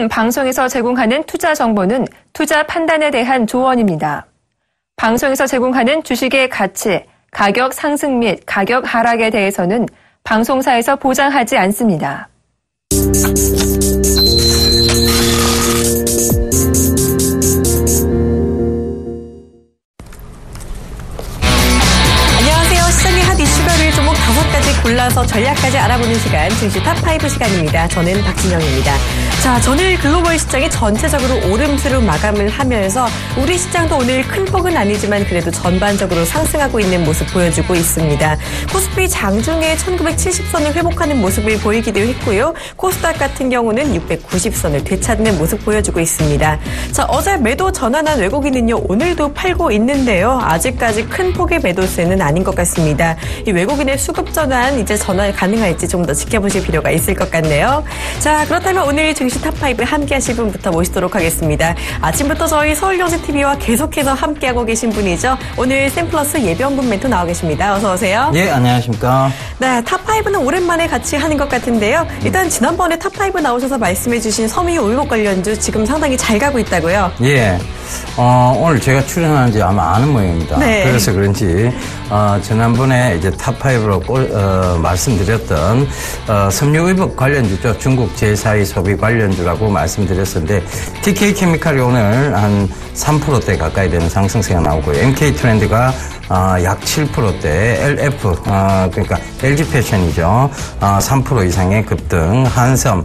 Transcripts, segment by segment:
본 방송에서 제공하는 투자 정보는 투자 판단에 대한 조언입니다. 방송에서 제공하는 주식의 가치, 가격 상승 및 가격 하락에 대해서는 방송사에서 보장하지 않습니다. 시장의 핫 이슈별을 종목 5가지 골라서 전략까지 알아보는 시간, 증시 탑5 시간입니다. 저는 박진영입니다. 자, 전일 글로벌 시장이 전체적으로 오름세로 마감을 하면서 우리 시장도 오늘 큰 폭은 아니지만 그래도 전반적으로 상승하고 있는 모습 보여주고 있습니다. 코스피 장중에 1970선을 회복하는 모습을 보이기도 했고요. 코스닥 같은 경우는 690선을 되찾는 모습 보여주고 있습니다. 자, 어제 매도 전환한 외국인은요, 오늘도 팔고 있는데요. 아직까지 큰 폭의 매도세는 아닌 것 같습니다. 이 외국인의 수급 전환 이제 전환 가능할지 좀 더 지켜보실 필요가 있을 것 같네요. 자, 그렇다면 오늘 증시 탑5 함께 하실 분부터 모시도록 하겠습니다. 아침부터 저희 서울경제TV와 계속해서 함께하고 계신 분이죠. 오늘 샘플러스 예비연금 멘토 나와 계십니다. 어서 오세요. 예, 안녕하십니까. 네, 탑5는 오랜만에 같이 하는 것 같은데요. 일단 지난번에 탑5 나오셔서 말씀해 주신 섬유 의복 관련주 지금 상당히 잘 가고 있다고요? 예. 오늘 제가 출연한 지 아마 아는 모양입니다. 네. 그래서 그런지, 지난번에 이제 탑5로 말씀드렸던, 섬유의복 관련주죠. 중국 제4위 소비 관련주라고 말씀드렸었는데, TK 케미칼이 오늘 한 3%대 가까이 되는 상승세가 나오고요. MK 트렌드가 약 7%대, LF, 그러니까 LG 패션이죠. 3% 이상의 급등, 한섬,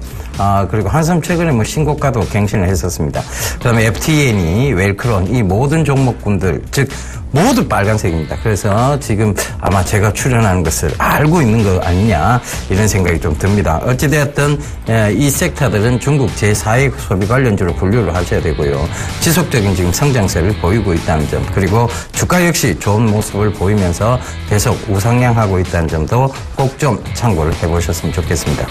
그리고 한섬 최근에 뭐 신고가도 갱신을 했었습니다. 그 다음에 FTN이, 웰크론, 이 모든 종목군들, 즉, 모두 빨간색입니다. 그래서 지금 아마 제가 출연하는 것을 알고 있는 거 아니냐, 이런 생각이 좀 듭니다. 어찌되었든, 이 섹터들은 중국 제4위 소비 관련주로 분류를 하셔야 되고요. 지속적인 지금 성장세를 보이고 있다는 점, 그리고 주가 역시 좋은 모습을 보이면서 계속 우상향하고 있다는 점도 꼭 좀 참고를 해보셨으면 좋겠습니다.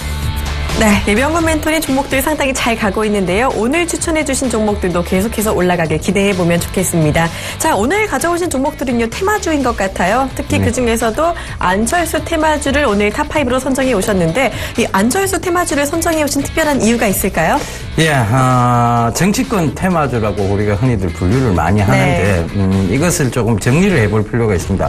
네, 예비연금 멘토린 종목들 상당히 잘 가고 있는데요. 오늘 추천해 주신 종목들도 계속해서 올라가길 기대해보면 좋겠습니다. 자, 오늘 가져오신 종목들은요, 테마주인 것 같아요. 특히 그중에서도 안철수 테마주를 오늘 탑5로 선정해 오셨는데, 이 안철수 테마주를 선정해 오신 특별한 이유가 있을까요? 예, 정치권 테마주라고 우리가 흔히들 분류를 많이 하는데, 이것을 조금 정리를 해볼 필요가 있습니다.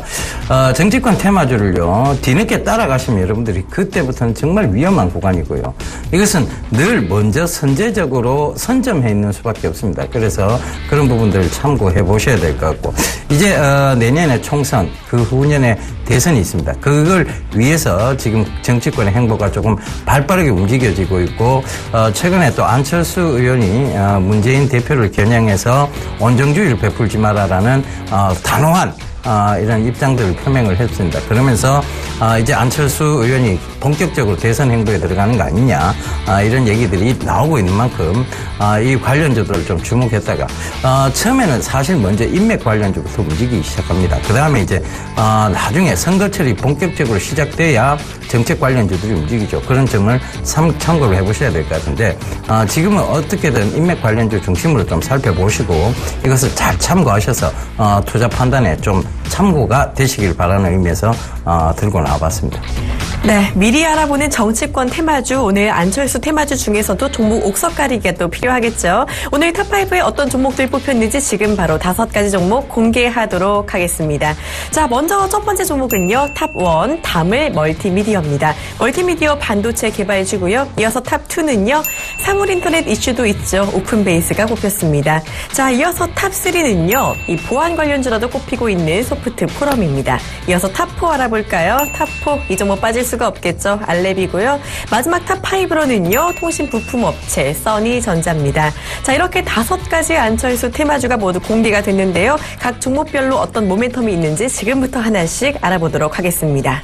정치권 테마주를요, 뒤늦게 따라가시면 여러분들이 그때부터는 정말 위험한 구간이고요. 이것은 늘 먼저 선제적으로 선점해 있는 수밖에 없습니다. 그래서 그런 부분들을 참고해 보셔야 될 것 같고, 이제 내년에 총선, 그 후년에 대선이 있습니다. 그걸 위해서 지금 정치권의 행보가 조금 발빠르게 움직여지고 있고, 최근에 또 안철수 의원이 문재인 대표를 겨냥해서 온정주의를 베풀지 마라라는 단호한 이런 입장들을 표명을 했습니다. 그러면서 이제 안철수 의원이 본격적으로 대선 행보에 들어가는 거 아니냐, 이런 얘기들이 나오고 있는 만큼 이 관련주들을 좀 주목했다가 처음에는 사실 먼저 인맥 관련주부터 움직이기 시작합니다. 그 다음에 이제 나중에 선거철이 본격적으로 시작돼야 정책 관련주들이 움직이죠. 그런 점을 참고를 해보셔야 될 것 같은데, 지금은 어떻게든 인맥 관련주 중심으로 좀 살펴보시고 이것을 잘 참고하셔서 투자 판단에 좀 참고가 되시길 바라는 의미에서 들고 나와봤습니다. 네, 미리 알아보는 정치권 테마주, 오늘 안철수 테마주 중에서도 종목 옥석 가리기가 또 필요하겠죠. 오늘 탑5에 어떤 종목들 뽑혔는지 지금 바로 5가지 종목 공개하도록 하겠습니다. 자, 먼저 첫 번째 종목은요, 탑1 다물 멀티미디어입니다. 멀티미디어 반도체 개발주고요. 이어서 탑2는요, 사물인터넷 이슈도 있죠. 오픈베이스가 꼽혔습니다. 자, 이어서 탑3는요, 이 보안 관련주라도 꼽히고 있는 소프트 포럼입니다. 이어서 탑4 알아볼까요? 탑4, 이 종목 빠질 수가 없겠죠. 알렙이고요. 마지막 탑5로는요, 통신 부품 업체 써니전자입니다. 자, 이렇게 5가지 안철수 테마주가 모두 공개가 됐는데요. 각 종목별로 어떤 모멘텀이 있는지 지금부터 하나씩 알아보도록 하겠습니다.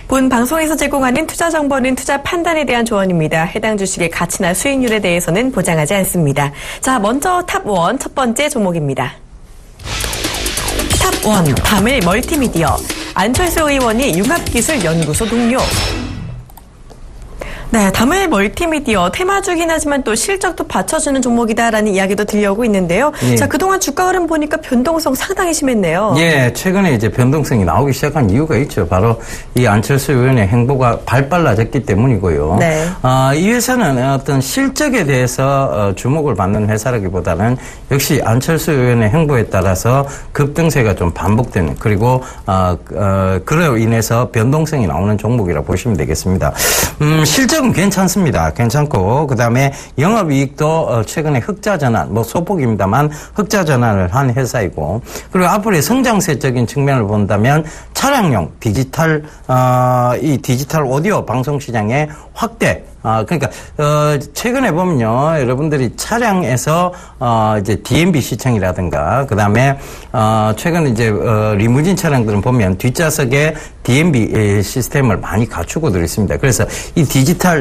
본 방송에서 제공하는 투자 정보는 투자 판단에 대한 조언입니다. 해당 주식의 가치나 수익률에 대해서는 보장하지 않습니다. 자, 먼저 탑1 첫 번째 종목입니다. 탑1 다물 멀티미디어. 안철수 의원이 융합기술연구소 동료. 네, 다음에 멀티미디어 테마주긴 하지만 또 실적도 받쳐주는 종목이다라는 이야기도 들려오고 있는데요. 예. 자, 그동안 주가 흐름 보니까 변동성 상당히 심했네요. 예, 최근에 이제 변동성이 나오기 시작한 이유가 있죠. 바로 이 안철수 의원의 행보가 발빨라졌기 때문이고요. 네. 이 회사는 어떤 실적에 대해서 주목을 받는 회사라기보다는 역시 안철수 의원의 행보에 따라서 급등세가 좀 반복되는, 그리고 그로 인해서 변동성이 나오는 종목이라고 보시면 되겠습니다. 실적은 괜찮습니다. 괜찮고, 그 다음에 영업이익도 최근에 흑자 전환, 뭐 소폭입니다만 흑자 전환을 한 회사이고, 그리고 앞으로의 성장세적인 측면을 본다면 차량용 디지털, 이 디지털 오디오 방송 시장의 확대, 그러니까, 최근에 보면요, 여러분들이 차량에서, 이제 DMB 시청이라든가, 그 다음에, 최근 이제, 리무진 차량들은 보면 뒷좌석에 DMB 시스템을 많이 갖추고들 있습니다. 그래서 이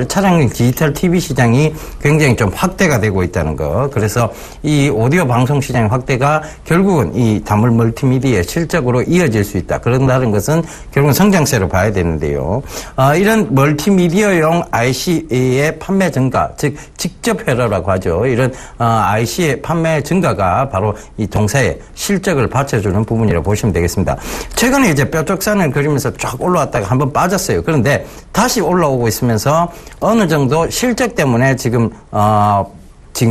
차량용 디지털 TV 시장이 굉장히 좀 확대가 되고 있다는 거. 그래서 이 오디오 방송 시장의 확대가 결국은 이 다물 멀티미디어의 실적으로 이어질 수 있다. 그런다는 것은 결국은 성장세로 봐야 되는데요. 이런 멀티미디어용 IC의 판매 증가, 즉 직접 회로라고 하죠. 이런 IC의 판매 증가가 바로 이 동사의 실적을 받쳐주는 부분이라고 보시면 되겠습니다. 최근에 이제 뾰족선을 그리면서 쫙 올라왔다가 한번 빠졌어요. 그런데 다시 올라오고 있으면서 어느 정도 실적 때문에 지금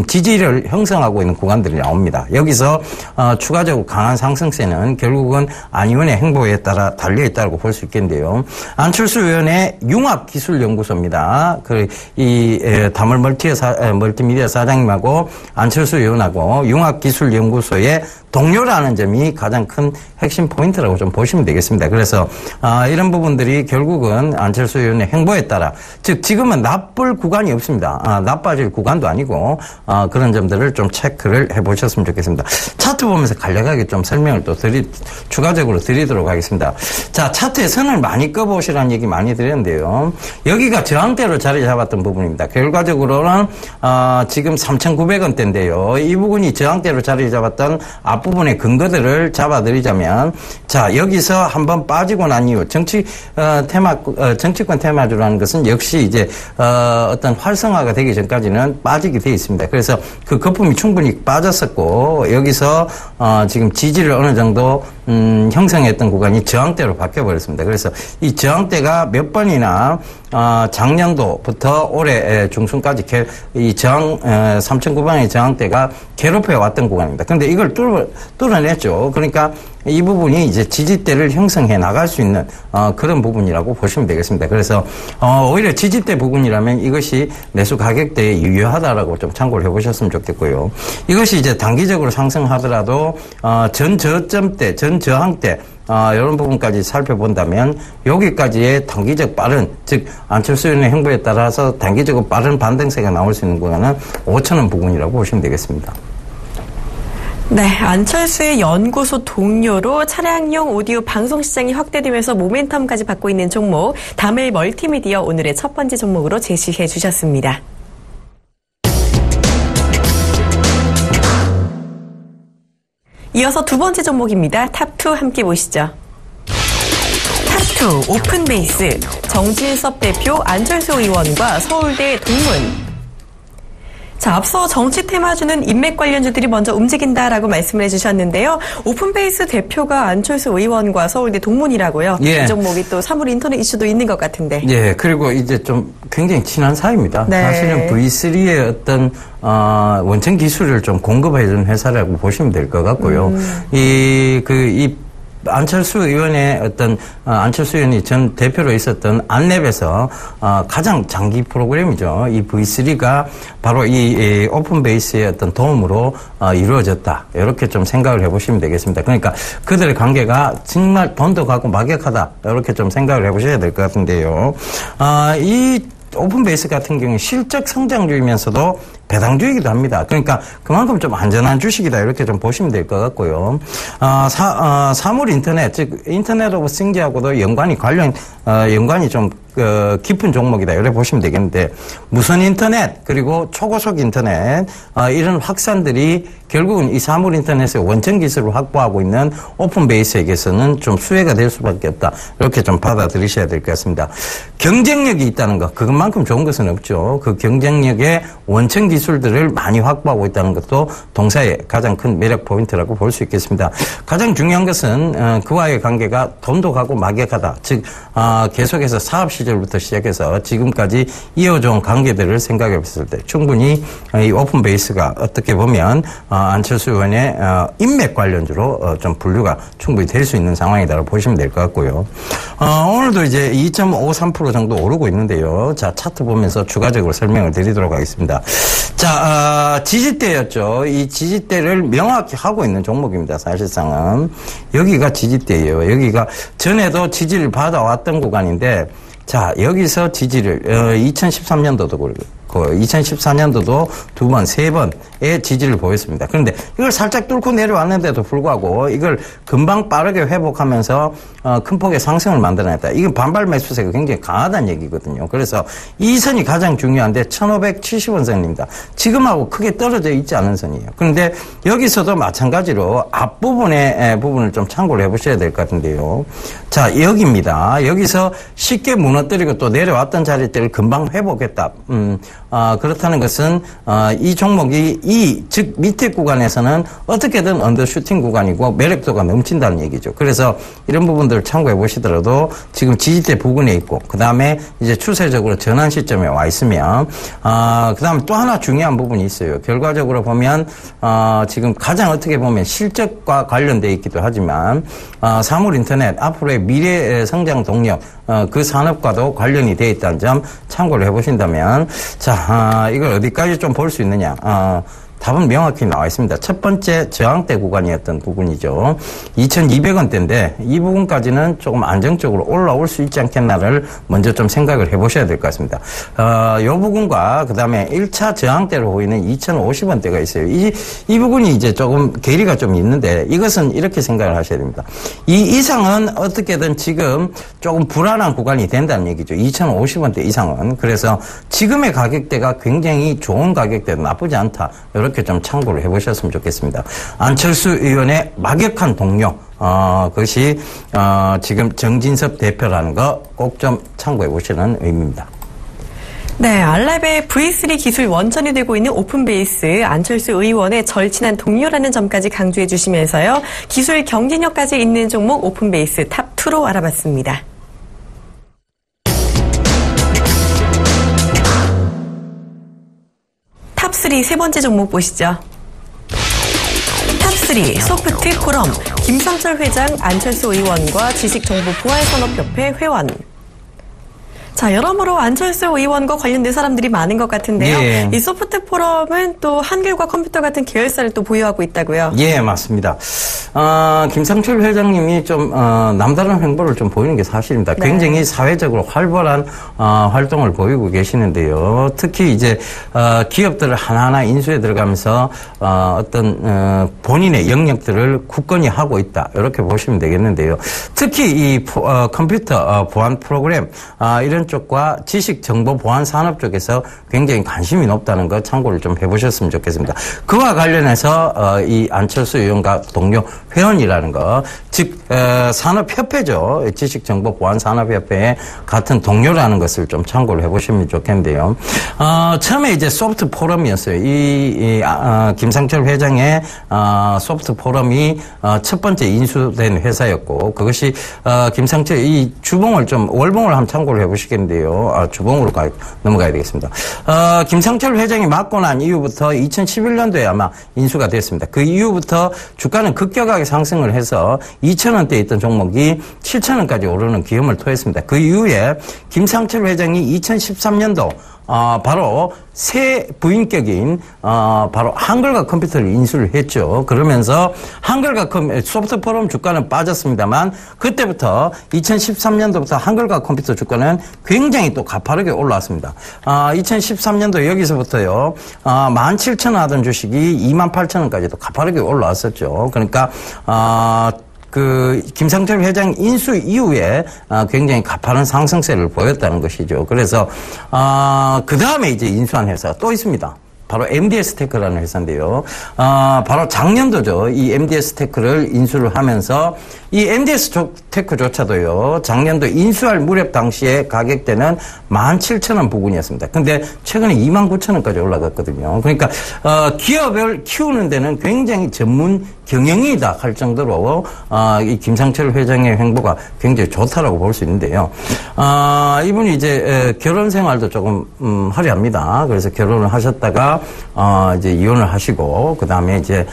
지지를 형성하고 있는 구간들이 나옵니다. 여기서 추가적으로 강한 상승세는 결국은 안 의원의 행보에 따라 달려있다고 볼 수 있겠는데요. 안철수 의원의 융합기술연구소입니다. 다물 멀티미디어 사장님하고 안철수 의원하고 융합기술연구소의 동료라는 점이 가장 큰 핵심 포인트라고 좀 보시면 되겠습니다. 그래서 이런 부분들이 결국은 안철수 의원의 행보에 따라, 즉 지금은 나쁠 구간이 없습니다. 나빠질 구간도 아니고 그런 점들을 좀 체크를 해보셨으면 좋겠습니다. 차트 보면서 간략하게 좀 설명을 또 추가적으로 드리도록 하겠습니다. 자, 차트에 선을 많이 꺼보시라는 얘기 많이 드렸는데요. 여기가 저항대로 자리 잡았던 부분입니다. 결과적으로는 지금 3,900원대인데요. 이 부분이 저항대로 자리 잡았던 앞부분의 근거들을 잡아드리자면, 자, 여기서 한번 빠지고 난 이후 정치권 테마주라는 것은 역시 이제 어떤 활성화가 되기 전까지는 빠지게 되어 있습니다. 그래서 그 거품이 충분히 빠졌었고, 여기서 지금 지지를 어느 정도 형성했던 구간이 저항대로 바뀌어버렸습니다. 그래서 이 저항대가 몇 번이나 작년도부터 올해 중순까지 이 3,900원의 저항대가 괴롭혀 왔던 구간입니다. 그런데 이걸 뚫어냈죠. 그러니까 이 부분이 이제 지지대를 형성해 나갈 수 있는 그런 부분이라고 보시면 되겠습니다. 그래서 오히려 지지대 부분이라면 이것이 매수 가격대에 유효하다라고 좀 참고를 해보셨으면 좋겠고요. 이것이 이제 단기적으로 상승하더라도 전 저점대, 전 저항대 이런 부분까지 살펴본다면 여기까지의 단기적 빠른, 즉 안철수 의원의 행보에 따라서 단기적으로 빠른 반등세가 나올 수 있는 구간은 5,000원 부근이라고 보시면 되겠습니다. 네, 안철수의 연구소 동료로 차량용 오디오 방송 시장이 확대되면서 모멘텀까지 받고 있는 종목, 다물 멀티미디어 오늘의 첫 번째 종목으로 제시해 주셨습니다. 이어서 두 번째 종목입니다. 탑2 함께 보시죠. 탑2 오픈베이스, 정진섭 대표, 안철수 의원과 서울대 동문. 자, 앞서 정치 테마주는 인맥 관련주들이 먼저 움직인다라고 말씀을 해주셨는데요. 오픈베이스 대표가 안철수 의원과 서울대 동문이라고요. 예. 이 종목이 또 사물 인터넷 이슈도 있는 것 같은데. 예, 그리고 이제 좀 굉장히 친한 사이입니다. 네. 사실은 V3의 어떤 원천 기술을 좀 공급해주는 회사라고 보시면 될 것 같고요. 안철수 의원의 안철수 의원이 전 대표로 있었던 안랩에서 가장 장기 프로그램이죠. 이 V3가 바로 이 오픈베이스의 어떤 도움으로 이루어졌다. 이렇게 좀 생각을 해보시면 되겠습니다. 그러니까 그들의 관계가 정말 돈도 가고 막역하다. 이렇게 좀 생각을 해보셔야 될 것 같은데요. 이 오픈베이스 같은 경우에 실적 성장주이면서도 배당주이기도 합니다. 그러니까 그만큼 좀 안전한 주식이다 이렇게 좀 보시면 될 것 같고요. 사물 인터넷, 즉 인터넷 오브 싱즈하고도 연관이 좀 깊은 종목이다. 이렇게 보시면 되겠는데, 무선 인터넷, 그리고 초고속 인터넷, 이런 확산들이 결국은 이 사물 인터넷의 원천 기술을 확보하고 있는 오픈베이스에게서는 좀 수혜가 될 수밖에 없다. 이렇게 좀 받아들이셔야 될 것 같습니다. 경쟁력이 있다는 것, 그것만큼 좋은 것은 없죠. 그 경쟁력의 원천 기술들을 많이 확보하고 있다는 것도 동사의 가장 큰 매력 포인트라고 볼 수 있겠습니다. 가장 중요한 것은 그와의 관계가 돈도 가고 막역하다. 즉 계속해서 사업 시절부터 시작해서 지금까지 이어져온 관계들을 생각해 봤을 때 충분히 이 오픈베이스가 어떻게 보면 안철수 의원의 인맥 관련주로 좀 분류가 충분히 될 수 있는 상황이다라고 보시면 될 것 같고요. 오늘도 이제 2.53% 정도 오르고 있는데요. 자, 차트 보면서 추가적으로 설명을 드리도록 하겠습니다. 자, 지지대였죠. 이 지지대를 명확히 하고 있는 종목입니다. 사실상은. 여기가 지지대예요. 여기가 전에도 지지를 받아왔던 구간인데, 자, 여기서 지지를 2013년도도 그러고 2014년도도 두 번, 세 번의 지지를 보였습니다. 그런데 이걸 살짝 뚫고 내려왔는데도 불구하고 이걸 금방 빠르게 회복하면서 큰 폭의 상승을 만들어냈다. 이건 반발 매수세가 굉장히 강하다는 얘기거든요. 그래서 이 선이 가장 중요한데 1570원 선입니다. 지금하고 크게 떨어져 있지 않은 선이에요. 그런데 여기서도 마찬가지로 앞부분의 부분을 좀 참고를 해보셔야 될 것 같은데요. 자, 여기입니다. 여기서 쉽게 무너뜨리고 또 내려왔던 자리들을 금방 회복했다. 그렇다는 것은 이 종목이 즉 밑에 구간에서는 어떻게든 언더슈팅 구간이고 매력도가 넘친다는 얘기죠. 그래서 이런 부분들을 참고해 보시더라도 지금 지지대 부근에 있고 그 다음에 이제 추세적으로 전환 시점에 와 있으면 그 다음에 또 하나 중요한 부분이 있어요. 결과적으로 보면 지금 가장 어떻게 보면 실적과 관련돼 있기도 하지만 사물 인터넷 앞으로의 미래 성장 동력 그 산업과도 관련이 돼 있다는 점 참고를 해보신다면 자, 이걸 어디까지 좀 볼 수 있느냐. 답은 명확히 나와 있습니다. 첫 번째 저항대 구간이었던 부분이죠. 2200원대인데 이 부분까지는 조금 안정적으로 올라올 수 있지 않겠나를 먼저 좀 생각을 해보셔야 될 것 같습니다. 이 부분과 그 다음에 1차 저항대로 보이는 2050원대가 있어요. 이 부분이 이제 조금 괴리가 좀 있는데 이것은 이렇게 생각을 하셔야 됩니다. 이 이상은 어떻게든 지금 조금 불안한 구간이 된다는 얘기죠. 2050원대 이상은. 그래서 지금의 가격대가 굉장히 좋은 가격대도 나쁘지 않다. 이렇게 좀 참고를 해보셨으면 좋겠습니다. 안철수 의원의 막역한 동료, 그것이 지금 정진섭 대표라는 거 꼭 좀 참고해 보시는 의미입니다. 네, 알랩의 V3 기술 원천이 되고 있는 오픈베이스 안철수 의원의 절친한 동료라는 점까지 강조해 주시면서요. 기술 경쟁력까지 있는 종목 오픈베이스 탑2로 알아봤습니다. 탑3 세 번째 종목 보시죠. 탑3 소프트 포럼 김상철 회장 안철수 의원과 지식정보보안산업협회 회원. 자, 여러모로 안철수 의원과 관련된 사람들이 많은 것 같은데요. 예. 이 소프트 포럼은 또 한글과 컴퓨터 같은 계열사를 또 보유하고 있다고요? 예, 맞습니다. 김상철 회장님이 좀 남다른 행보를 좀 보이는 게 사실입니다. 네. 굉장히 사회적으로 활발한 활동을 보이고 계시는데요. 특히 이제 기업들을 하나하나 인수해 들어가면서 어떤 본인의 영역들을 굳건히 하고 있다. 이렇게 보시면 되겠는데요. 특히 이 컴퓨터 보안 프로그램 이런 쪽과 지식 정보 보안 산업 쪽에서 굉장히 관심이 높다는 거 참고를 좀 해보셨으면 좋겠습니다. 그와 관련해서 이 안철수 의원과 동료 회원이라는 거, 즉 산업협회죠. 지식 정보 보안 산업협회의 같은 동료라는 것을 좀 참고를 해보시면 좋겠는데요. 처음에 이제 소프트 포럼이었어요. 김상철 회장의 소프트 포럼이 첫 번째 인수된 회사였고, 그것이 김상철 이 주봉을 좀 월봉을 한번 참고를 해보시겠는데요. 주봉으로 넘어가야 되겠습니다. 김상철 회장이 맡고 난 이후부터 2011년도에 아마 인수가 됐습니다. 그 이후부터 주가는 급격하게 상승을 해서 2,000원대에 있던 종목이 7,000원까지 오르는 기염을 토했습니다. 그 이후에 김상철 회장이 2013년도 바로 새 부인격인 바로 한글과 컴퓨터를 인수를 했죠. 그러면서 한글과 소프트 포럼 주가는 빠졌습니다만 그때부터 2013년도부터 한글과 컴퓨터 주가는 굉장히 또 가파르게 올라왔습니다. 2013년도 여기서부터요 17,000원 하던 주식이 28,000원까지도 가파르게 올라왔었죠. 그러니까 그 김상철 회장 인수 이후에 굉장히 가파른 상승세를 보였다는 것이죠. 그래서 그 다음에 이제 인수한 회사가 또 있습니다. 바로 MDS테크라는 회사인데요. 바로 작년도죠. 이 MDS테크를 인수를 하면서 이 MDS테크조차도요. 작년도 인수할 무렵 당시에 가격대는 17,000원 부근이었습니다. 근데 최근에 29,000원까지 올라갔거든요. 그러니까 기업을 키우는 데는 굉장히 전문 경영이다 할 정도로 이 김상철 회장의 행보가 굉장히 좋다라고 볼 수 있는데요. 이분이 이제 결혼 생활도 조금 화려합니다. 그래서 결혼을 하셨다가 이제 이혼을 하시고 그다음에 이제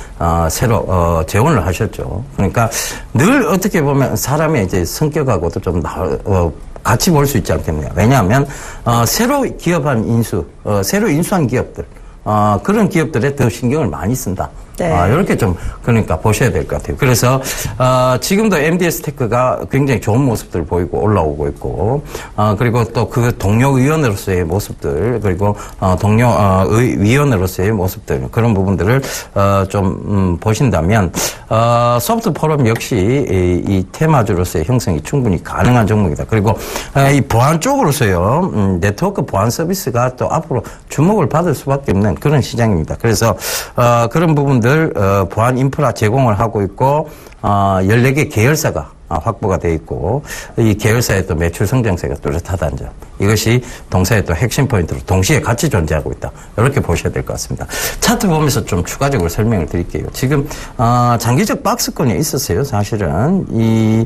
새로 재혼을 하셨죠. 그러니까 늘 어떻게 보면 사람의 이제 성격하고도 좀 같이 볼 수 있지 않겠느냐. 왜냐하면 새로 기업한 새로 인수한 기업들 그런 기업들에 더 신경을 많이 쓴다. 네. 이렇게 좀 그러니까 보셔야 될 것 같아요. 그래서 지금도 MDS테크가 굉장히 좋은 모습들을 보이고 올라오고 있고 그리고 또 그 동료 위원으로서의 모습들 그리고 동료 위원으로서의 모습들 그런 부분들을 좀 보신다면 소프트 포럼 역시 이 테마주로서의 형성이 충분히 가능한 종목이다. 그리고 이 보안 쪽으로서요 네트워크 보안 서비스가 또 앞으로 주목을 받을 수밖에 없는 그런 시장입니다. 그래서 그런 부분들 보안 인프라 제공을 하고 있고 14개 계열사가 확보가 돼 있고 이 계열사의 또 매출 성장세가 뚜렷하다는 점 이것이 동사의 또 핵심 포인트로 동시에 같이 존재하고 있다. 이렇게 보셔야 될 것 같습니다. 차트 보면서 좀 추가적으로 설명을 드릴게요. 지금 장기적 박스권이 있었어요. 사실은 이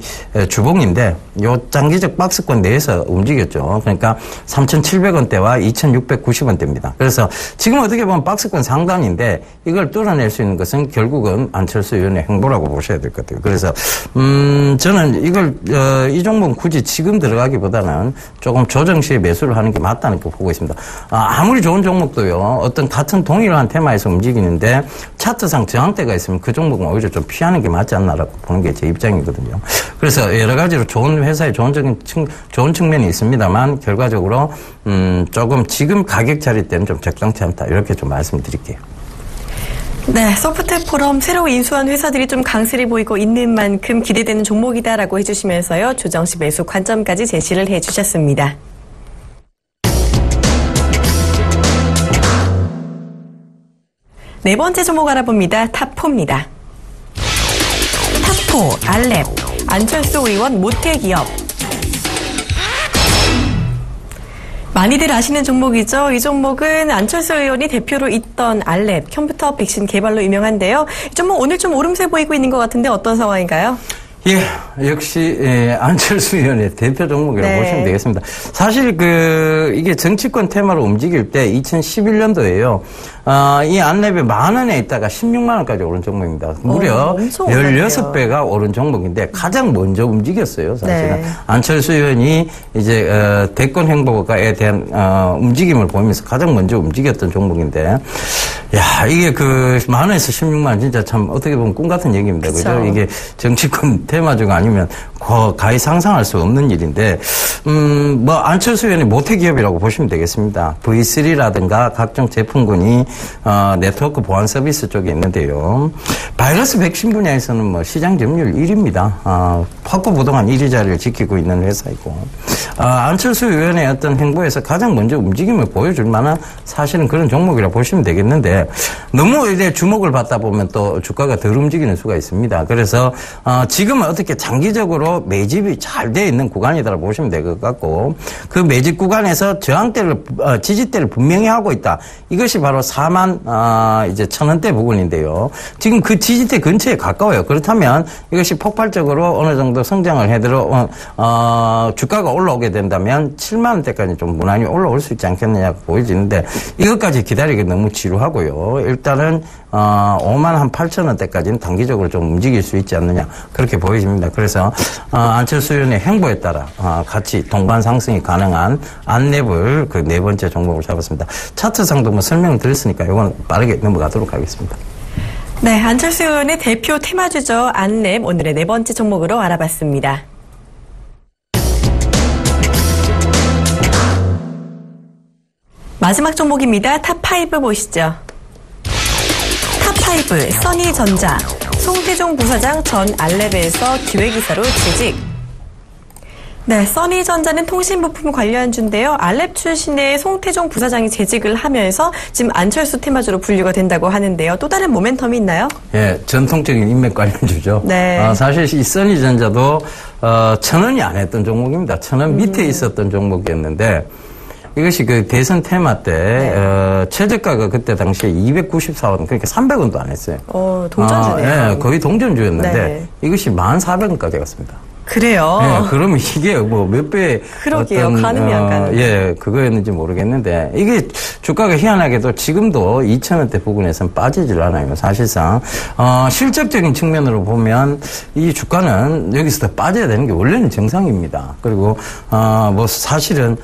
주봉인데 요 장기적 박스권 내에서 움직였죠. 그러니까 3,700원대와 2,690원대입니다. 그래서 지금 어떻게 보면 박스권 상단인데 이걸 뚫어낼 수 있는 것은 결국은 안철수 의원의 행보라고 보셔야 될 것 같아요. 그래서 저는 이걸 이 종목은 굳이 지금 들어가기보다는 조금 조정 시에 매수를 하는 게 맞다는 거 보고 있습니다. 아무리 좋은 종목도요. 어떤 같은 동일한 테마에서 움직이는데 차트상 저항대가 있으면 그 종목은 오히려 좀 피하는 게 맞지 않나라고 보는 게 제 입장이거든요. 그래서 여러 가지로 좋은 회사에 좋은 측면이 있습니다만 결과적으로 조금 지금 가격 자리 때는 좀 적당치 않다. 이렇게 좀 말씀드릴게요. 네, 소프트 포럼 새로 인수한 회사들이 좀 강세를 보이고 있는 만큼 기대되는 종목이다라고 해주시면서요. 조정시 매수 관점까지 제시를 해주셨습니다. 네 번째 종목 알아봅니다. 탑4입니다. 탑4, 알랩, 안철수 의원 모태기업. 많이들 아시는 종목이죠. 이 종목은 안철수 의원이 대표로 있던 알랩, 컴퓨터 백신 개발로 유명한데요. 이 종목 오늘 좀 오름세 보이고 있는 것 같은데 어떤 상황인가요? 예, 역시 안철수 의원의 대표 종목이라고 네. 보시면 되겠습니다. 사실 이게 정치권 테마로 움직일 때 2011년도에요. 이 안랩이 10,000원에 있다가 16만 원까지 오른 종목입니다. 무려 16배가 오른 종목인데 가장 먼저 움직였어요. 사실은. 네. 안철수 의원이 이제 대권 행보가에 대한 움직임을 보이면서 가장 먼저 움직였던 종목인데, 야, 이게 10,000원에서 16만 원 진짜 참 어떻게 보면 꿈 같은 얘기입니다. 그죠? 이게 정치권 테마주가 아니면 가히 상상할 수 없는 일인데, 안철수 의원이 모태기업이라고 보시면 되겠습니다. V3라든가 각종 제품군이 네트워크 보안 서비스 쪽에 있는데요. 바이러스 백신 분야에서는 시장 점유율 1위입니다. 확고부동한 1위 자리를 지키고 있는 회사이고, 안철수 의원의 어떤 행보에서 가장 먼저 움직임을 보여줄 만한 사실은 그런 종목이라고 보시면 되겠는데, 너무 이제 주목을 받다 보면 또 주가가 덜 움직이는 수가 있습니다. 그래서 지금은 어떻게 장기적으로 매집이 잘 되어 있는 구간이다라고 보시면 될 것 같고, 그 매집 구간에서 지지대를 분명히 하고 있다. 이것이 바로 41,000원대 부근인데요. 지금 그 지지대 근처에 가까워요. 그렇다면 이것이 폭발적으로 어느 정도 성장을 해들어 주가가 올라오게 된다면 7만 원대까지 좀 무난히 올라올 수 있지 않겠느냐고 보여지는데, 이것까지 기다리기 너무 지루하고요. 일단은 58,000원대까지는 단기적으로 좀 움직일 수 있지 않느냐, 그렇게 보여집니다. 그래서 안철수 의원의 행보에 따라 같이 동반 상승이 가능한 안랩을 그 네 번째 종목을 잡았습니다. 차트상도 설명을 드렸으니까 이건 빠르게 넘어가도록 하겠습니다. 네, 안철수 의원의 대표 테마주죠. 안랩, 오늘의 네 번째 종목으로 알아봤습니다. 마지막 종목입니다. 탑5 보시죠. 탑5, 써니전자. 송태종 부사장 전 알랩에서 기획이사로 재직. 네, 써니전자는 통신부품 관련주인데요. 알랩 출신의 송태종 부사장이 재직을 하면서 지금 안철수 테마주로 분류가 된다고 하는데요. 또 다른 모멘텀이 있나요? 예, 전통적인 인맥 관련주죠. 네. 사실 이 써니전자도 1,000원이 안 했던 종목입니다. 1,000원 밑에 있었던 종목이었는데 이것이 그 대선 테마 때 최저가가 그때 당시에 294원, 그러니까 300원도 안 했어요. 동전주네요. 예, 거의 동전주였는데 네. 이것이 1,400원까지 갔습니다. 그래요? 네, 그러면 이게 뭐 몇 배. 그러게요. 가늠이 안 가는. 예, 그거였는지 모르겠는데, 이게 주가가 희한하게도 지금도 2,000원대 부근에서는 빠지질 않아요, 사실상. 실적적인 측면으로 보면 이 주가는 여기서 더 빠져야 되는 게 원래는 정상입니다. 그리고, 뭐 사실은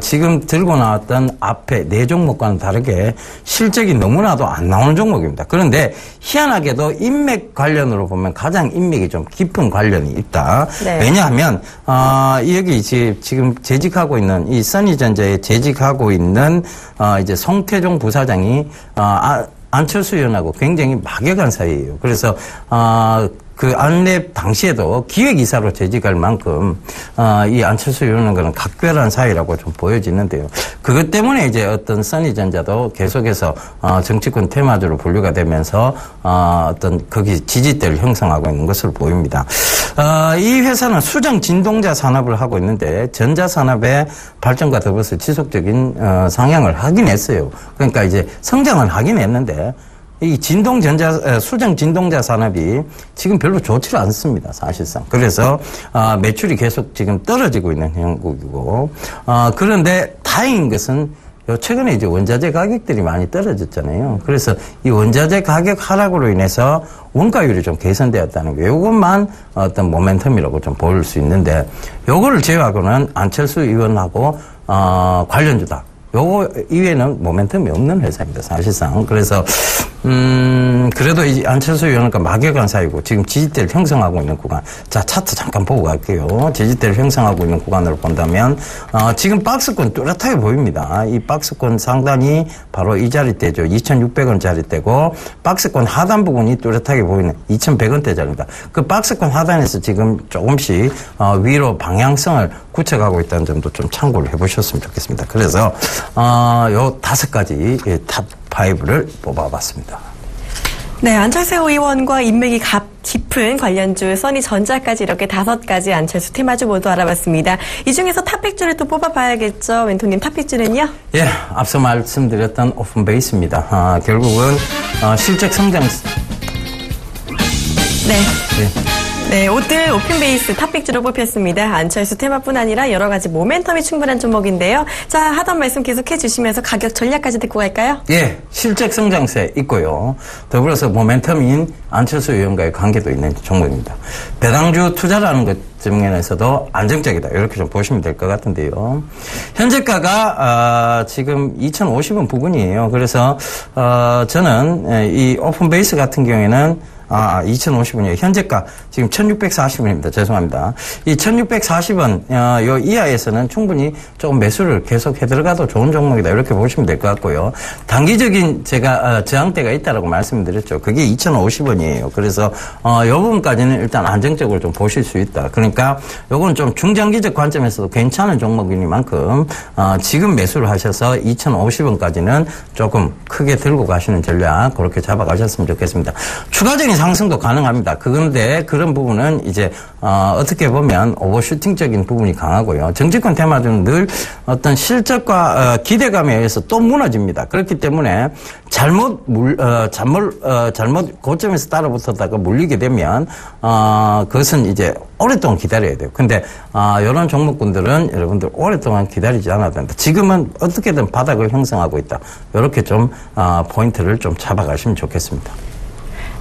지금 들고 나왔던 앞에 네 종목과는 다르게 실적이 너무나도 안 나오는 종목입니다. 그런데 희한하게도 인맥 관련으로 보면 가장 인맥이 좀 깊은 관련이 있다. 네. 왜냐하면 여기 지금 재직하고 있는 이 써니전자에 재직하고 있는 이제 송태종 부사장이 안철수 의원하고 굉장히 막역한 사이예요. 그래서 그 안랩 당시에도 기획이사로 재직할 만큼 이 안철수 의원과는 각별한 사이라고 좀 보여지는데요. 그것 때문에 이제 어떤 써니전자도 계속해서 정치권 테마주로 분류가 되면서 어떤 거기 지지대를 형성하고 있는 것으로 보입니다. 이 회사는 수정 진동자 산업을 하고 있는데 전자산업의 발전과 더불어서 지속적인 상향을 하긴 했어요. 그러니까 이제 성장은 하긴 했는데 이 수정 진동자 산업이 지금 별로 좋지 않습니다, 사실상. 그래서, 매출이 계속 지금 떨어지고 있는 형국이고, 그런데 다행인 것은 최근에 이제 원자재 가격들이 많이 떨어졌잖아요. 그래서 이 원자재 가격 하락으로 인해서 원가율이 좀 개선되었다는 게 이것만 어떤 모멘텀이라고 좀 보일 수 있는데, 요거를 제외하고는 안철수 의원하고, 관련주다. 요거 이외에는 모멘텀이 없는 회사입니다, 사실상. 그래서, 그래도 이 안철수 의원과 막역한 사이고 지금 지지대를 형성하고 있는 구간. 자, 차트 잠깐 보고 갈게요. 지지대를 형성하고 있는 구간으로 본다면, 지금 박스권 뚜렷하게 보입니다. 이 박스권 상단이 바로 이 자리대죠. 2,600원짜리대고, 박스권 하단 부분이 뚜렷하게 보이는 2,100원대짜리입니다. 그 박스권 하단에서 지금 조금씩, 위로 방향성을 구축하고 있다는 점도 좀 참고를 해보셨으면 좋겠습니다. 그래서, 요 5가지 탑 5를 뽑아봤습니다. 네, 안철수 의원과 인맥이 깊은 관련주, 써니전자까지 이렇게 5가지 안철수 테마주 모두 알아봤습니다. 이 중에서 탑픽주를 또 뽑아봐야겠죠. 멘토님, 탑픽주는요? 예, 앞서 말씀드렸던 오픈베이스입니다. 결국은 실적 성장. 네. 예. 네, 오늘 오픈베이스 탑픽주로 뽑혔습니다. 안철수 테마뿐 아니라 여러 가지 모멘텀이 충분한 종목인데요. 자, 하던 말씀 계속해 주시면서 가격 전략까지 듣고 갈까요? 예, 실적 성장세 있고요. 더불어서 모멘텀인 안철수 의원과의 관계도 있는 종목입니다. 배당주 투자라는 것 측면에서도 안정적이다. 이렇게 좀 보시면 될 것 같은데요. 현재가가 지금 2,050원 부근이에요. 그래서 저는 이 오픈베이스 같은 경우에는 2,050원이에요. 현재가 지금 1,640원입니다. 죄송합니다. 이 1,640원 요 이하에서는 충분히 조금 매수를 계속 해 들어가도 좋은 종목이다. 이렇게 보시면 될 것 같고요. 단기적인 제가 저항대가 있다라고 말씀드렸죠. 그게 2,050원이에요. 그래서 요 부분까지는 일단 안정적으로 좀 보실 수 있다. 그러니까 요건 좀 중장기적 관점에서도 괜찮은 종목이니만큼 지금 매수를 하셔서 2,050원까지는 조금 크게 들고 가시는 전략 그렇게 잡아가셨으면 좋겠습니다. 추가적인 상승도 가능합니다. 그런데 그런 부분은 이제 어떻게 보면 오버슈팅적인 부분이 강하고요. 정치권 테마주는 늘 어떤 실적과 기대감에 의해서 또 무너집니다. 그렇기 때문에 잘못 고점에서 따라붙었다가 물리게 되면 그것은 이제 오랫동안 기다려야 돼요. 근데 이런 종목군들은 여러분들 오랫동안 기다리지 않아도 된다. 지금은 어떻게든 바닥을 형성하고 있다. 이렇게 좀 포인트를 좀 잡아가시면 좋겠습니다.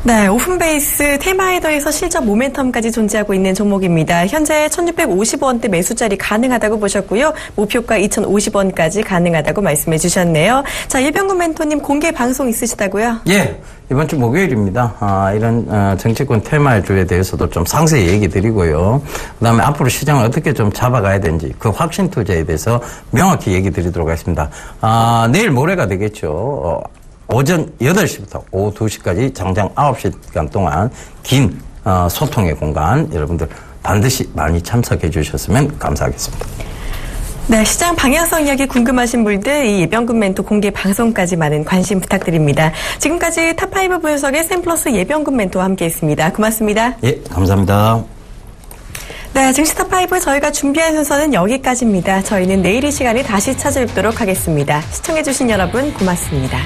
네, 오픈베이스 테마에 더해서 실적 모멘텀까지 존재하고 있는 종목입니다. 현재 1,650원대 매수자리 가능하다고 보셨고요. 목표가 2,050원까지 가능하다고 말씀해 주셨네요. 자, 일평균 멘토님 공개 방송 있으시다고요? 예. 이번 주 목요일입니다. 이런 정치권 테마주에 대해서도 좀 상세히 얘기 드리고요. 그다음에 앞으로 시장을 어떻게 좀 잡아가야 되는지 그 확신 투자에 대해서 명확히 얘기 드리도록 하겠습니다. 내일 모레가 되겠죠. 오전 8시부터 오후 2시까지 장장 9시간 동안 긴 소통의 공간 여러분들 반드시 많이 참석해 주셨으면 감사하겠습니다. 네, 시장 방향성 이야기 궁금하신 분들 이 예비연금 멘토 공개 방송까지 많은 관심 부탁드립니다. 지금까지 탑5 분석의 샘플러스 예비연금 멘토와 함께했습니다. 고맙습니다. 예, 감사합니다. 네, 증시 탑5 저희가 준비한 순서는 여기까지입니다. 저희는 내일 이 시간에 다시 찾아뵙도록 하겠습니다. 시청해주신 여러분 고맙습니다.